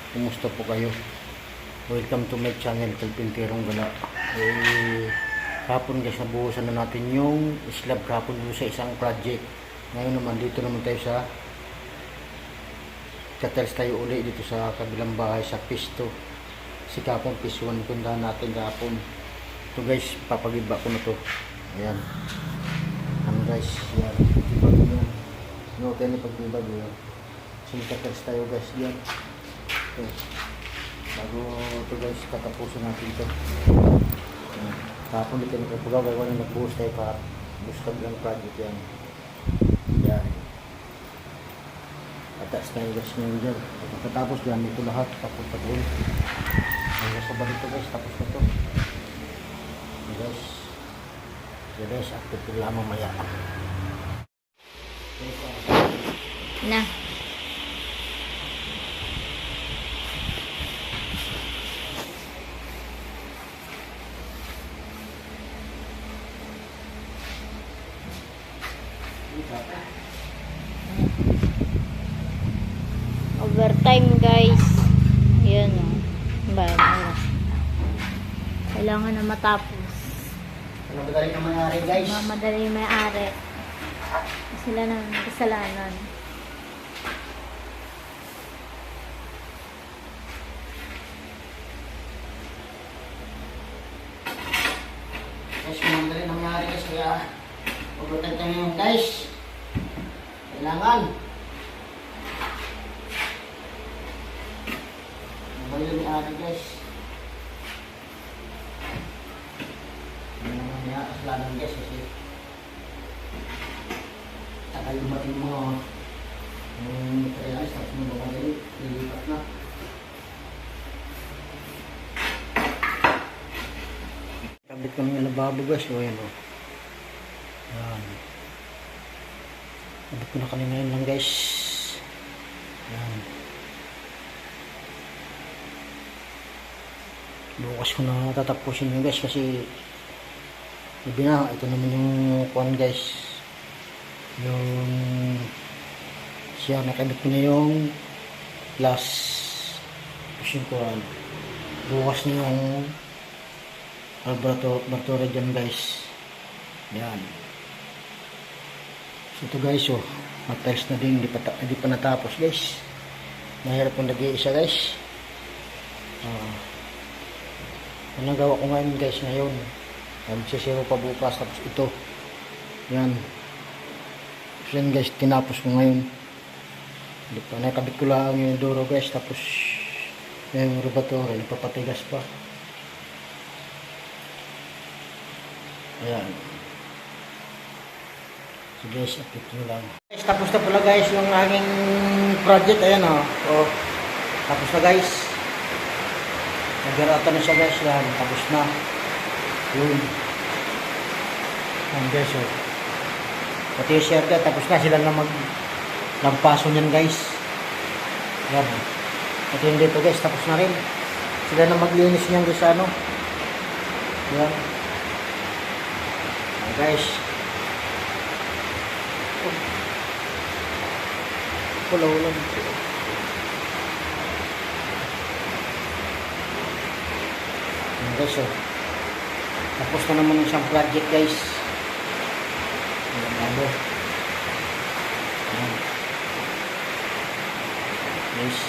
Kumusta po kayo? Welcome to my channel, Kalpinterong Gala. Kapon guys, nabuhusan na natin yung slab kapon doon sa isang project. Ngayon naman, dito naman tayo sa Katers tayo uli dito sa kabilang bahay sa Pisto. Si kapon Pisto 1, puntahan natin kapon. Ito guys, papagiba ko na to. Ayan. Ano guys, yan. Ibag nyo. No, tayo na pagbibag nyo. Katers tayo guys, yan. Ito. Bago ito guys, tatapusin natin ito. Kapon dito na kapagaw, kaya wala nag-buhos tayo pa. Buhos kabilang project yan. Yan. Atas tayo guys ngayon dyan. Pagkatapos dyan, ito lahat. Tapos pa doon. Hanggang sa balik ito guys, tapos na ito. Guys. Yan guys, active ko lang mamaya. Na. Overtime guys. Ayan o. Kailangan na matapos. Madali na may-ari guys. Madali may-ari. Sila na kasalanan. Guys, madali na may-ari guys. Kaya overtime tayo ngayon guys. Kailangan. Madali na may-ari guys. Kasalanan guys kasi takal lumating mo yung materialis tapos mo madali lilipat na. Kabit ko ng lababo guys. O yan o. Yan. Kabit ko na kanina yun lang guys. Yan. Bukas ko na tatapusin yun guys kasi ito naman yung kuhan guys, yung siya nakabit ko na yung plus yung kuhan. Bukas na yung laboratory dyan guys. Yan. So ito guys, oh matiles na din, hindi pa natapos guys. Mahirap yung nag-iisa guys. Yan ang gawa ko ngayon guys ngayon. Magsisiro pa bukas, tapos ito yan. So yan guys, tinapos ko ngayon. Hindi pa, nakabit ko lang yung duro guys, tapos yung laboratory papatigas pa. Ayan. So guys, update nyo lang guys. Tapos na pala guys yung aking project. Ayan o. So, tapos na guys. Nagarata na siya guys. Yan, tapos na yun. Ang guys o. Pati yung share ka, tapos na sila na nagpaso nyan guys. Yan. Pati yung dito guys, tapos na rin sila na maglinis nyan guys ano. Yan. Guys, ulang guys oh. Tapos na naman isang project guys. Ayan, guys.